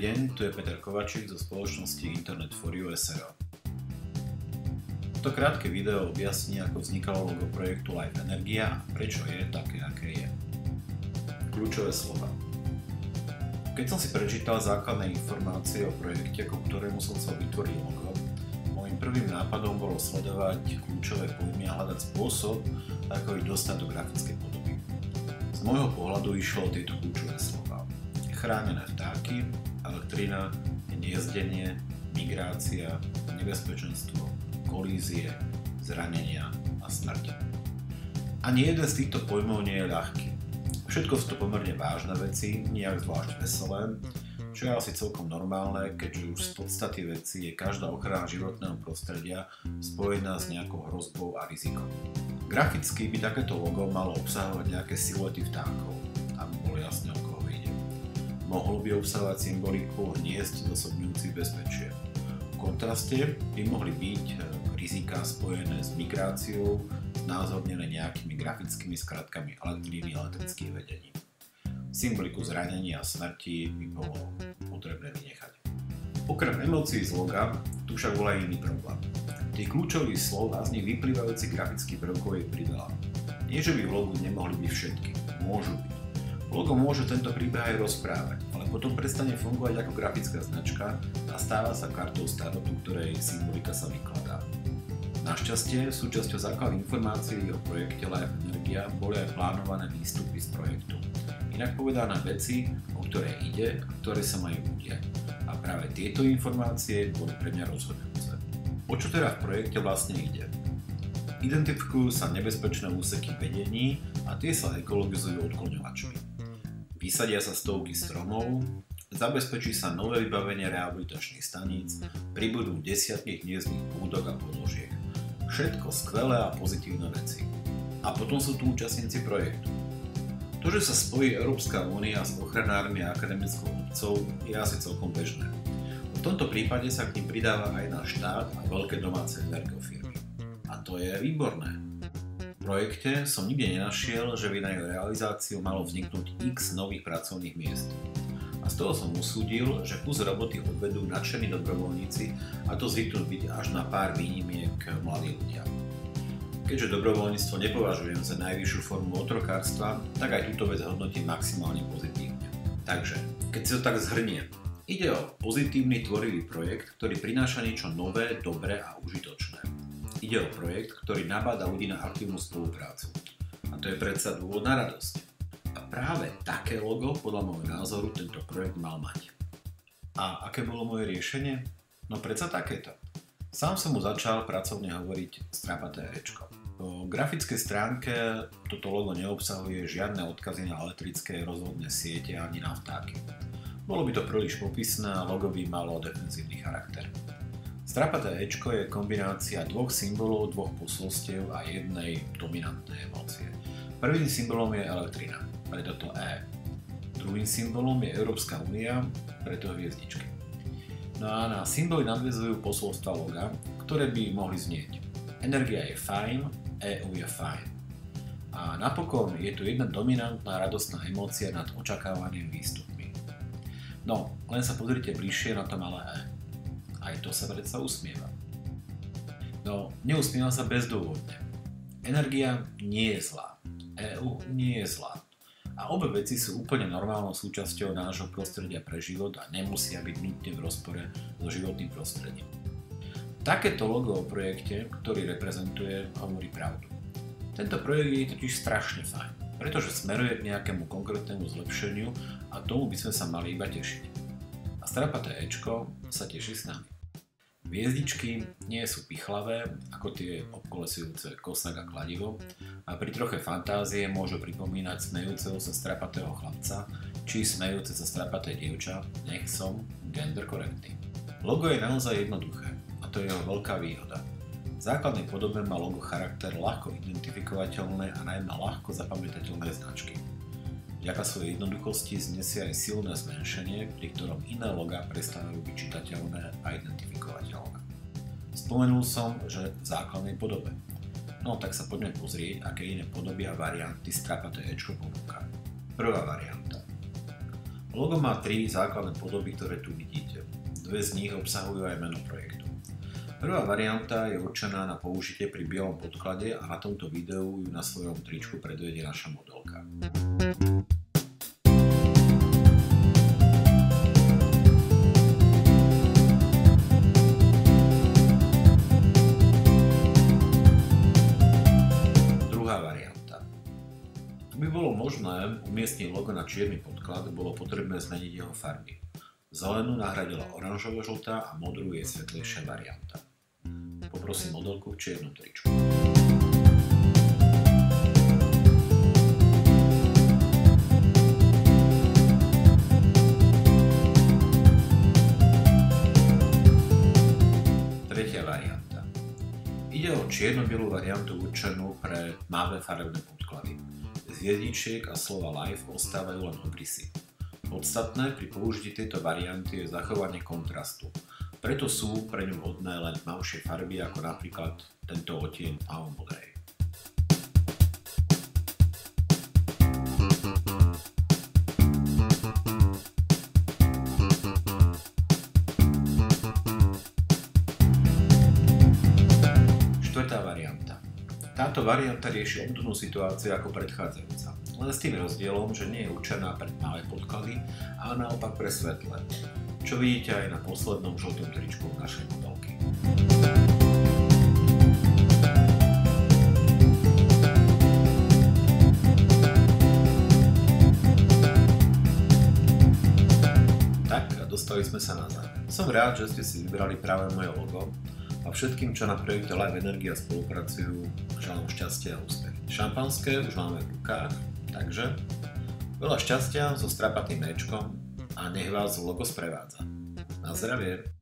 deň, tu je Peter Kovačík zo spoločnosti Internet for You SRO. To krátke video objasní, ako vznikalo logo projektu Live Energia a prečo je také, aké je. Kľúčové slova. Keď som si prečítal základné informácie o projekte, ku ktorému som chcel vytvoriť logo, môjim prvým nápadom bolo sledovať kľúčové pojmy a hľadať spôsob, ako ich dostať do grafickej podoby. Z môjho pohľadu išlo o tieto kľúčové slova. Chránené vtáky, elektrina, hniezdenie, migrácia, nebezpečenstvo, kolízie, zranenia a smrť. Ani jeden z týchto pojmov nie je ľahký. Všetko sú to pomerne vážne veci, nijak zvlášť veselé, čo je asi celkom normálne, keďže už z podstaty veci je každá ochrana životného prostredia spojená s nejakou hrozbou a rizikom. Graficky by takéto logo malo obsahovať nejaké siluety vtákov, aby bolo jasné, o koho ide. Mohlo by obsahovať symboliku hniezd zosobňujúcich bezpečie. V kontraste by mohli byť riziká spojené s migráciou, znázornené nejakými grafickými skratkami elektriny a elektrických vedení. Symboliku zranenia a smrti by bolo potrebné vynechať. Okrem emócií z loga tu však bol aj iný problém. Tých kľúčových slov a z nich vyplývajúcich grafických prvkov je priveľa. Nie, že by v logu nemohli byť všetky, môžu byť. Logo môže tento príbeh aj rozprávať, ale potom prestane fungovať ako grafická značka a stáva sa kartou starotu, ktorej symbolika sa vykladá. Našťastie, súčasťou základných informácií o projekte Live Energia boli aj plánované výstupy z projektu. Inak povedané veci, o ktoré ide a ktoré sa majú udiať. A práve tieto informácie boli pre mňa rozhodujúce. O čo teda v projekte vlastne ide? Identifikujú sa nebezpečné úseky vedení a tie sa ekologizujú odkloňovačmi. Vysadia sa stovky stromov, zabezpečí sa nové vybavenie rehabilitačných staníc, pribudú desiatky hniezdnych búdok a podložiek. Všetko skvelé a pozitívne veci. A potom sú tu účastníci projektu. To, že sa spojí Európska únia s ochranármi a akademickou obcov, je asi celkom bežné. V tomto prípade sa k nim pridáva aj náš štát a veľké domáce energofirmy. A to je výborné. V projekte som nikde nenašiel, že by na jeho realizáciu malo vzniknúť x nových pracovných miest. A z toho som usúdil, že kus roboty odvedú nadšení dobrovoľníci a to zvyknú byť až na pár výnimiek mladí ľudia. Keďže dobrovoľníctvo nepovažujem za najvyššiu formu otrokárstva, tak aj túto vec hodnotím maximálne pozitívne. Takže, keď si to tak zhrniem, ide o pozitívny tvorivý projekt, ktorý prináša niečo nové, dobré a užitočné. Ide o projekt, ktorý nabáda ľudí na aktívnu spoluprácu. A to je predsa dôvod na radosť. A práve také logo, podľa môjho názoru, tento projekt mal mať. A aké bolo moje riešenie? No predsa takéto. Sám som mu začal pracovne hovoriť strapaté Ečko. Po grafickej stránke toto logo neobsahuje žiadne odkazy na elektrické rozvodné siete ani na vtáky. Bolo by to príliš popisné a logo by malo defenzívny charakter. Strapaté Ečko je kombinácia dvoch symbolov, dvoch posolstiev a jednej dominantnej emócie. Prvým symbolom je elektrina, preto to E. Druhým symbolom je Európska únia, preto hviezdičky. No a na symboly nadväzujú posolstva loga, ktoré by mohli znieť. Energia je fajn, EU je fajn. A napokon je tu jedna dominantná radostná emócia nad očakávaným výstupmi. No, len sa pozrite bližšie na to malé E. Aj to sa predsa usmieva. No, neusmieva sa bezdôvodne. Energia nie je zlá. EU nie je zlá. A obe veci sú úplne normálnou súčasťou nášho prostredia pre život a nemusia byť nutne v rozpore so životným prostredím. Takéto logo o projekte, ktorý reprezentuje, hovorí pravdu. Tento projekt je totiž strašne fajn, pretože smeruje k nejakému konkrétnemu zlepšeniu a tomu by sme sa mali iba tešiť. A strapaté Ečko sa teší s nami. Hviezdičky nie sú pichlavé, ako tie obkolesujúce kosak a kladivo a pri troche fantázie môžu pripomínať smejúceho sa strapatého chlapca či smejúce sa strapaté dievča, nech som gender korektný. Logo je naozaj jednoduché a to je jeho veľká výhoda. V základnej podobe má logo charakter ľahko identifikovateľné a najmä ľahko zapamätateľné značky. Vďaka svojej jednoduchosti znesie aj silné zmenšenie, pri ktorom iné logá prestávajú byť čitateľné a identifikovateľné. Spomenul som, že v základnej podobe. No tak sa poďme pozrieť, aké iné podoby a varianty strapaté Ečko ponúka. Prvá varianta. Logo má 3 základné podoby, ktoré tu vidíte. Dve z nich obsahujú aj meno projektu. Prvá varianta je určená na použitie pri bielom podklade a na tomto videu ju na svojom tričku predvedie naša modelka. Druhá varianta. Aby bolo možné umiestniť logo na čierny podklad, bolo potrebné zmeniť jeho farby. Zelenú nahradila oranžovo-žltá a modrú je svetlejšia varianta. Poprosím modelku v čiernom tričku. Tretia varianta. Ide o čierno-bielú variantu určenú pre tmavé farebné podklady. Z hviezdičiek a slova Live ostávajú len obrysy. Podstatné pri použití tejto varianty je zachovanie kontrastu. Preto sú pre ňu vhodné len tmavšie farby ako napríklad tento odtieň tmavo-modrej. Štvrtá varianta. Táto varianta rieši obdobnú situáciu ako predchádzajúca, len s tým rozdielom, že nie je určená pre tmavé podklady, ale naopak pre svetlé, čo vidíte aj na poslednom žltom tričku našej modelky. Tak a dostali sme sa na záver. Som rád, že ste si vybrali práve moje logo a všetkým, čo na projekte Live Energia spolupracujú, želám šťastia a úspech. Šampanské už máme v rukách, takže veľa šťastia so strapatým éčkom a nech vás logo sprevádza. Na zdravie!